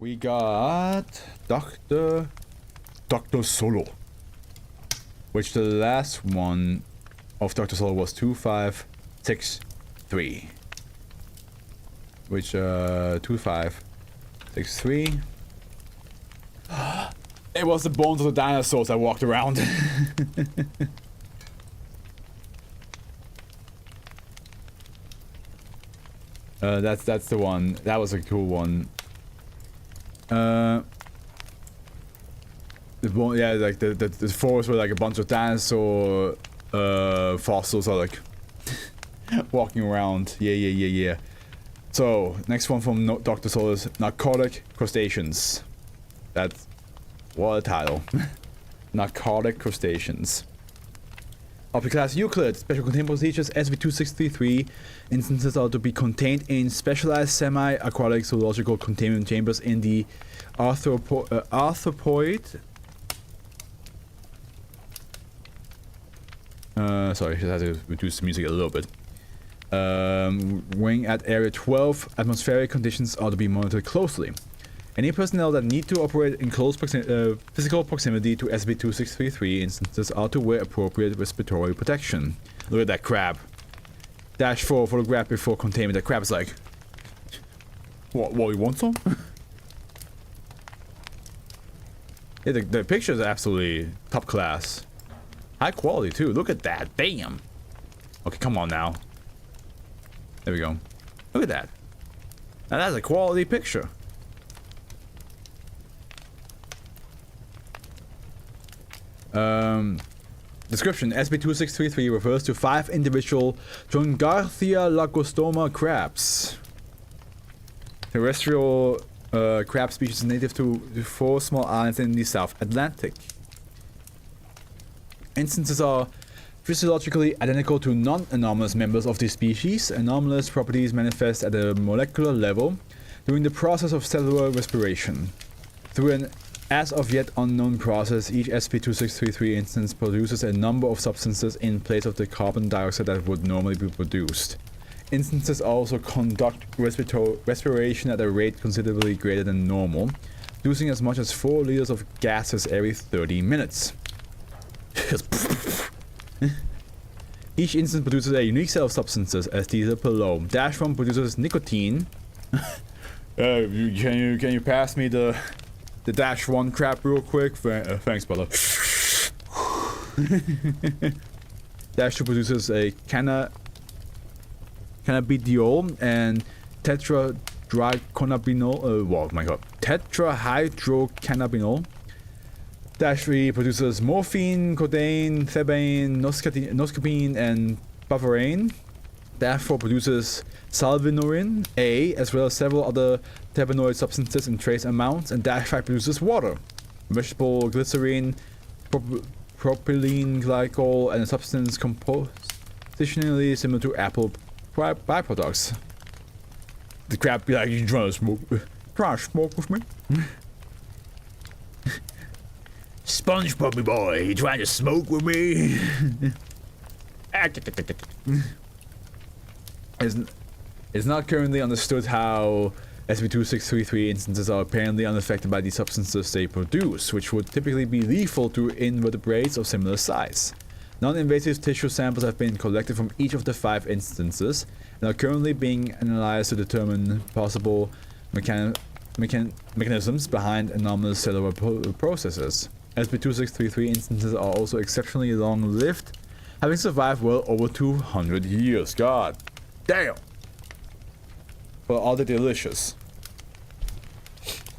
We got Dr. Solo, which the last one of Dr. Solo was 2563. Which 2563. It was the bones of the dinosaurs I walked around. That's the one. That was a cool one. Yeah, like the forest were like a bunch of dinosaur fossils are like walking around. Yeah. So next one from Dr. Soul is Narcotic Crustaceans. That's what a title. Narcotic Crustaceans. Of the class Euclid, special containment procedures SCP-2633 instances are to be contained in specialized semi-aquatic zoological containment chambers in the arthropoid. Sorry, I just had to reduce the music a little bit. Wing at Area 12, atmospheric conditions are to be monitored closely. Any personnel that need to operate in close physical proximity to SCP-2633 instances are to wear appropriate respiratory protection. Look at that crab. -4 photograph before containment. That crab is like, what, you want some? Yeah, the picture is absolutely top class. High quality too. Look at that. Damn. Okay, come on now. There we go. Look at that. Now that's a quality picture. Description: SCP-2633 refers to 5 individual Drongarthia lagostoma crabs. Terrestrial crab species native to 4 small islands in the South Atlantic. Instances are physiologically identical to non-anomalous members of the species. Anomalous properties manifest at a molecular level during the process of cellular respiration. Through an as of yet unknown process, each SCP-2633 instance produces a number of substances in place of the carbon dioxide that would normally be produced. Instances also conduct respiration at a rate considerably greater than normal, producing as much as 4 liters of gases every 30 minutes. Each instance produces a unique set of substances, as detailed below. -1 produces nicotine. Can you pass me the -1 crap real quick? Thanks, brother. -2 produces a cannabidiol and tetrahydrocannabinol. Oh my god. Tetrahydrocannabinol. -3 produces morphine, codeine, thebaine, noscapine, and bufferane. -4 produces salvinorin A, as well as several other terpenoid substances in trace amounts, and -5 produces water, vegetable glycerine, propylene glycol, and a substance compositionally similar to apple byproducts. The crab be like, you trying to smoke? Trying to smoke with me? Sponge puppy boy, you trying to smoke with me? It's not currently understood how SCP-2633 instances are apparently unaffected by the substances they produce, which would typically be lethal to invertebrates of similar size. Non-invasive tissue samples have been collected from each of the 5 instances and are currently being analyzed to determine possible mechanisms behind anomalous cellular processes. SCP-2633 instances are also exceptionally long-lived, having survived well over 200 years. God damn! Well, are they delicious?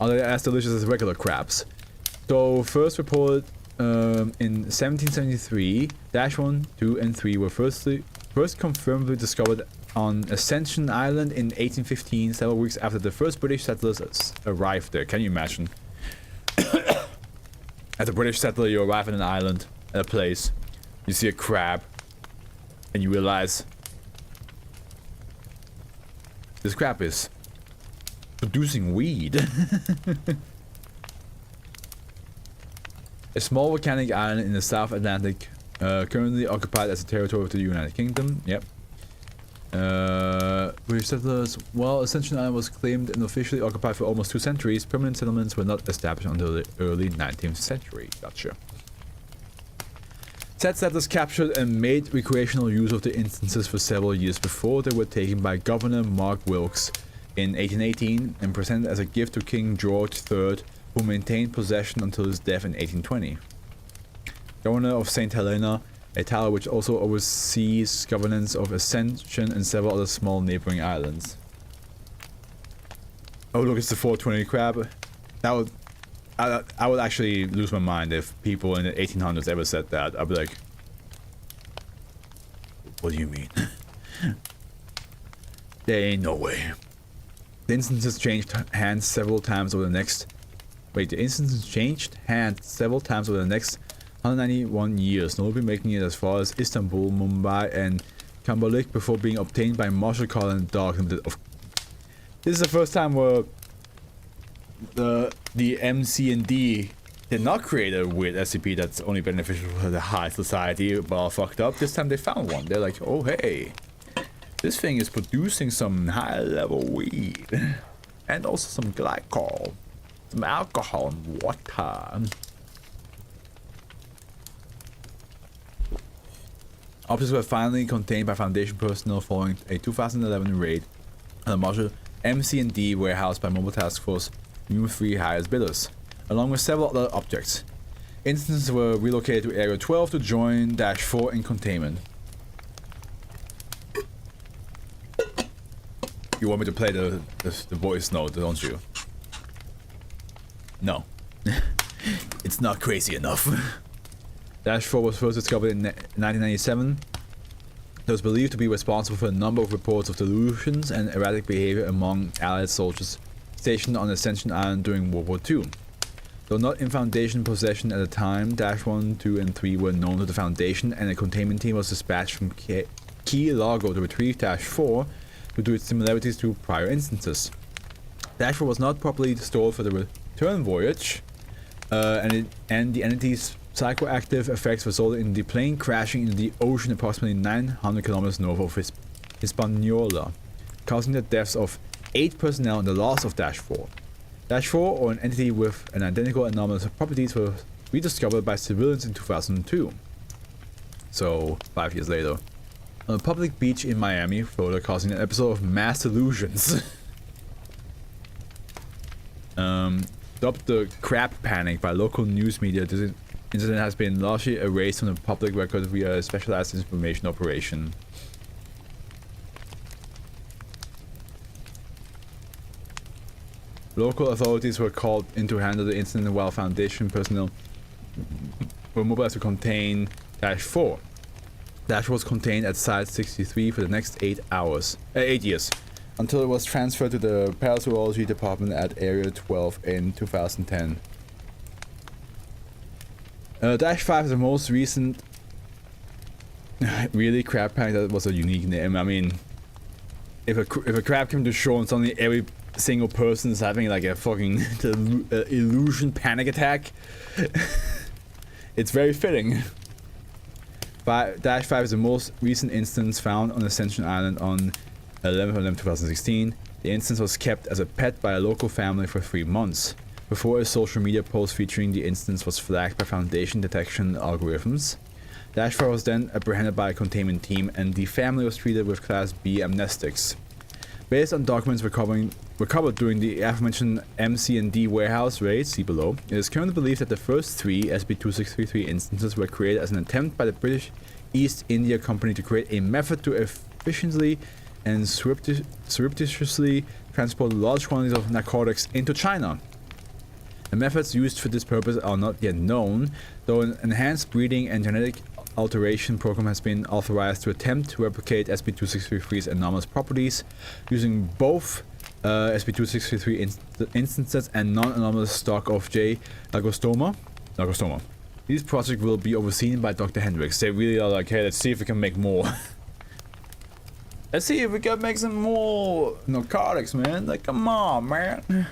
Are they as delicious as regular crabs? So, first reported in 1773, -1, 2, and 3 were first confirmedly discovered on Ascension Island in 1815, several weeks after the first British settlers arrived there. Can you imagine? As a British settler, you arrive at an island, at a place, you see a crab, and you realize this crab is producing weed. A small volcanic island in the South Atlantic, currently occupied as a territory of the United Kingdom. Yep. British settlers. While Ascension Island was claimed and officially occupied for almost 2 centuries, permanent settlements were not established until the early 19th century. Gotcha. Said settlers captured and made recreational use of the instances for several years before they were taken by Governor Mark Wilkes in 1818 and presented as a gift to King George III, who maintained possession until his death in 1820. Governor of St. Helena, a title which also oversees governance of Ascension and several other small neighboring islands. Oh look, it's the 420 crab. I would actually lose my mind if people in the 1800s ever said that. I'd be like, what do you mean? There ain't no way. The instances changed hands several times over the next... Wait, the instances changed hands several times over the next 191 years, notably making it as far as Istanbul, Mumbai, and Kambalik before being obtained by Marshal Collin and documented. This is the first time where the MC&D did not create a weird SCP that's only beneficial for the high society, but all fucked up. This time they found one. They're like, oh hey, this thing is producing some high-level weed, and also some glycol, some alcohol and water. Objects were finally contained by Foundation personnel following a 2011 raid on the Marshall MC&D warehouse by Mobile Task Force Mu3 highest bidders, along with several other objects. Instances were relocated to Area 12 to join -4 in containment. You want me to play the voice note, don't you? No. It's not crazy enough. -4 was first discovered in 1997. It was believed to be responsible for a number of reports of delusions and erratic behavior among Allied soldiers stationed on Ascension Island during World War II. Though not in Foundation possession at the time, -1, 2, and 3 were known to the Foundation, and a containment team was dispatched from Key Largo to retrieve -4 due to its similarities to prior instances. -4 was not properly stored for the return voyage, and the entity's psychoactive effects resulted in the plane crashing into the ocean approximately 900 kilometers north of Hispaniola, causing the deaths of 8 personnel and the loss of -4. -4, or an entity with an identical anomalous properties, were rediscovered by civilians in 2002. So, 5 years later. On a public beach in Miami, Florida, causing an episode of mass delusions. Dubbed the crab panic by local news media, this incident has been largely erased from the public record via a specialized information operation. Local authorities were called in to handle the incident while Foundation personnel were mobilized to contain -4. -4 was contained at Site 63 for the next 8 years, until it was transferred to the Parasitology Department at Area 12 in 2010. -5 is the most recent really crab panic. That was a unique name. I mean, if a crab came to shore and suddenly every single person is having like a fucking illusion panic attack, it's very fitting. -5 is the most recent instance found on Ascension Island on 11/11/2016. The instance was kept as a pet by a local family for 3 months, before a social media post featuring the instance was flagged by Foundation detection algorithms. -4 was then apprehended by a containment team, and the family was treated with Class B amnestics. Based on documents recovered during the aforementioned MC&D warehouse raid, see below, it is currently believed that the first 3 SB2633 instances were created as an attempt by the British East India Company to create a method to efficiently and surreptitiously transport large quantities of narcotics into China. The methods used for this purpose are not yet known, though an enhanced breeding and genetic alteration program has been authorized to attempt to replicate SB2633's anomalous properties using both SB2633 instances and non-anomalous stock of J. Lagostoma. These projects will be overseen by Dr. Hendricks. They really are like, hey, let's see if we can make more. Let's see if we can make some more narcotics, man. Like, come on, man.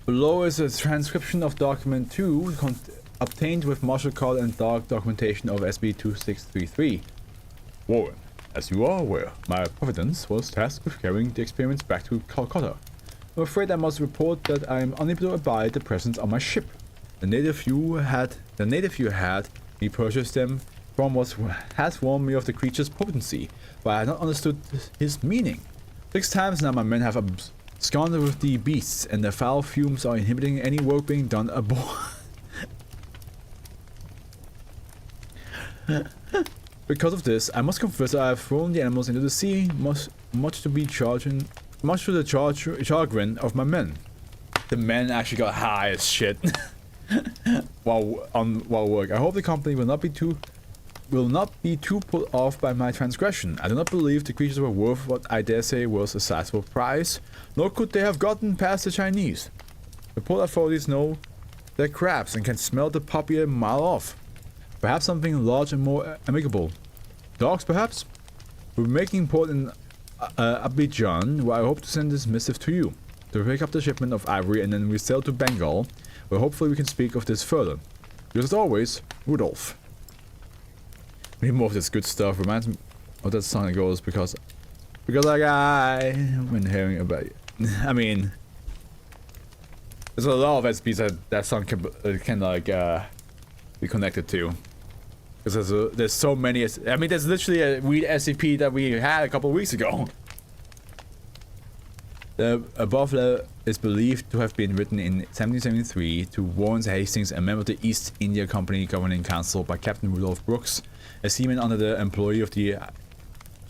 Below is a transcription of document 2 obtained with Marshall Call and Dark documentation of SB2633. Warren, As you are aware, my Providence was tasked with carrying the experiments back to Calcutta. I'm afraid I must report that I am unable to abide the presence on my ship. The native you had me purchase them from has warned me of the creature's potency, but I had not understood his meaning. 6 times now my men have absconded with the beasts, and the foul fumes are inhibiting any work being done aboard. Because of this, I must confess that I have thrown the animals into the sea, much to the chagrin of my men. The men actually got high as shit while work. I hope the company will not be too put off by my transgression. I do not believe the creatures were worth what I dare say was a sizable price, nor could they have gotten past the Chinese. The port authorities know they're crabs and can smell the puppy a mile off. Perhaps something large and more amicable. Dogs, perhaps? We're making port in Abidjan, where I hope to send this missive to you, to pick up the shipment of ivory, and then we sail to Bengal, where hopefully we can speak of this further. Yours as always, Rudolph. We need more of this good stuff. Reminds me of that song that goes, because like I've been hearing about it. I mean, there's a lot of SCPs that song can like be connected to. Because there's so many. I mean, there's literally a weird SCP that we had a couple of weeks ago. The above letter is believed to have been written in 1773 to Warren Hastings, a member of the East India Company Governing Council, by Captain Rudolph Brooks, a seaman under the employee of the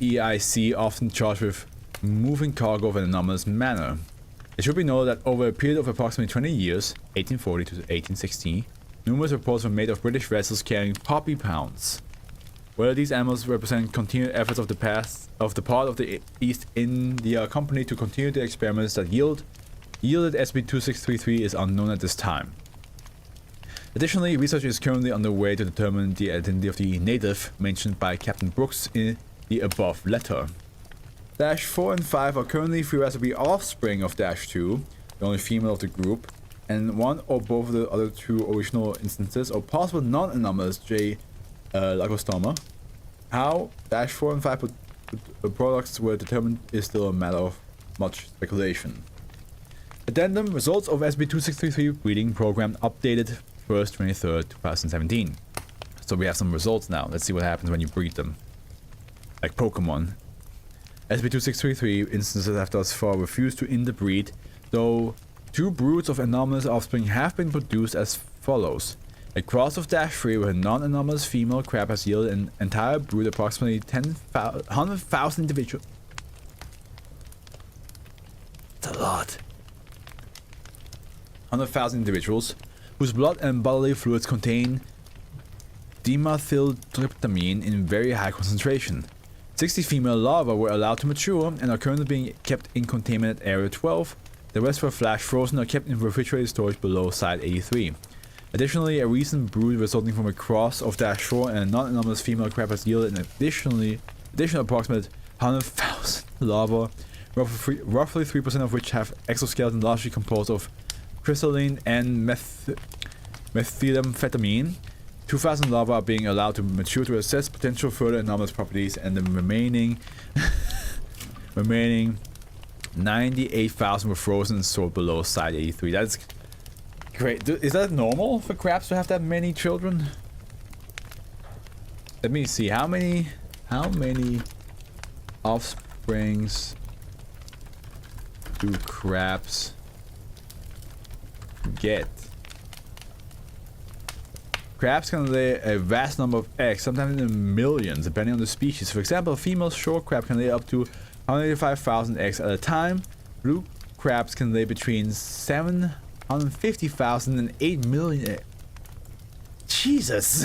EIC, often charged with moving cargo of an anomalous manner. It should be noted that over a period of approximately 20 years, 1840 to 1860, numerous reports were made of British vessels carrying poppy pounds. Whether these animals represent continued efforts of the part of the East India Company to continue the experiments that yielded SCP-2633 is unknown at this time. Additionally, research is currently underway to determine the identity of the native mentioned by Captain Brooks in the above letter. Dash 4 and 5 are currently theorized to be offspring of Dash 2, the only female of the group, and one or both of the other 2 original instances or possible non-anomalous J. Lagostoma. How Dash 4 and 5 products were determined is still a matter of much speculation. Addendum: results of SCP-2633 breeding program updated 1st 23rd 2017. So we have some results now. Let's see what happens when you breed them. Like Pokemon. SCP-2633 instances have thus far refused to interbreed, though 2 broods of anomalous offspring have been produced as follows. A cross of Dash 3 with a non-anomalous female crab has yielded an entire brood, approximately 100,000 individuals. That's a lot. 100,000 individuals, whose blood and bodily fluids contain dimethyltryptamine in very high concentration. 60 female larvae were allowed to mature and are currently being kept in containment at Area 12. The rest were flash frozen or kept in refrigerated storage below Site 83. Additionally, a recent brood resulting from a cross of Dash 4 and a non-anomalous female crab has yielded an additional approximate 100,000 larvae, roughly 3% of which have exoskeleton largely composed of crystalline and methamphetamine. 2,000 larvae are being allowed to mature to assess potential further anomalous properties, and the remaining 98,000 were frozen and stored below Site 83. That's great. Is that normal for crabs to have that many children? Let me see. How many offsprings do crabs get? Crabs can lay a vast number of eggs, sometimes in the millions, depending on the species. For example, a female shore crab can lay up to 185,000 eggs at a time. Blue crabs can lay between 750,000 and 8 million eggs. Jesus!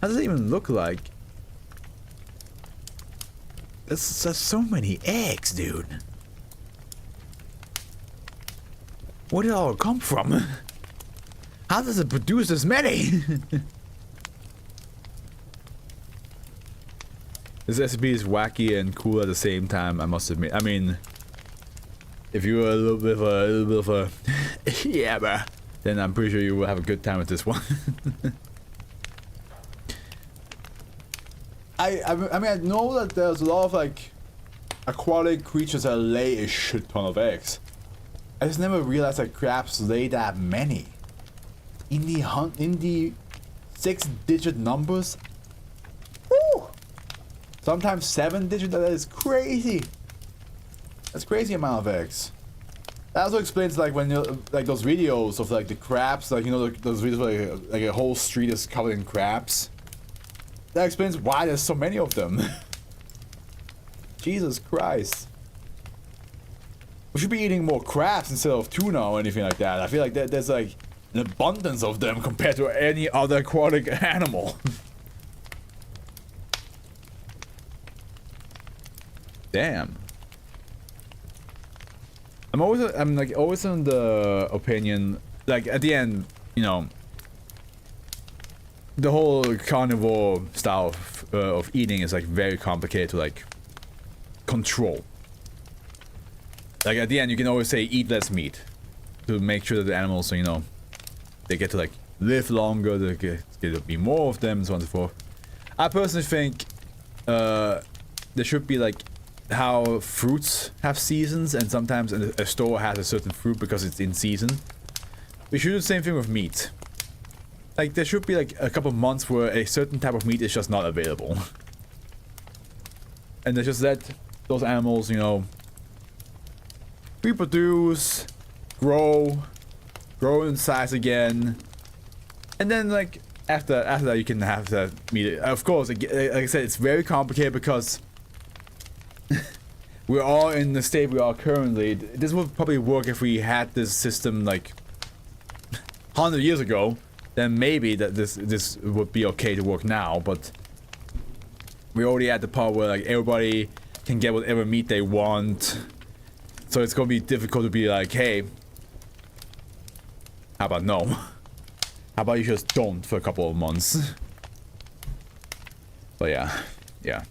How does it even look like? That's so many eggs, dude. Where did it all come from? How does it produce this many? This SCP is wacky and cool at the same time, I must admit. I mean, if you were a little bit of a yeah, bruh, then I'm pretty sure you will have a good time with this one. I mean, I know that there's a lot of like aquatic creatures that lay a shit ton of eggs. I just never realized that crabs lay that many. In the 6-digit numbers. Woo! Sometimes 7-digit. That is crazy. That's crazy amount of eggs. That also explains like when you like those videos of like the crabs, like you know those videos where like a whole street is covered in crabs. That explains why there's so many of them. Jesus Christ. We should be eating more crabs instead of tuna or anything like that. I feel like there's like an abundance of them compared to any other aquatic animal. Damn. I'm always in the opinion, like at the end, you know, the whole carnivore style of eating is like very complicated to like control. Like at the end, you can always say eat less meat to make sure that the animals, you know, they get to like live longer, they get to be more of them, and so on and so forth. I personally think there should be like how fruits have seasons, and sometimes a store has a certain fruit because it's in season. We should do the same thing with meat. Like there should be like a couple of months where a certain type of meat is just not available. And they just let those animals, you know, reproduce, grow in size again. And then like after that you can have that meat. Of course, like I said, it's very complicated because we're all in the state we are currently. This would probably work if we had this system like 100 years ago. Then maybe that this would be okay to work now. But we're already at the part where like everybody can get whatever meat they want. So it's gonna be difficult to be like, hey, how about no? How about you just don't for a couple of months? But yeah.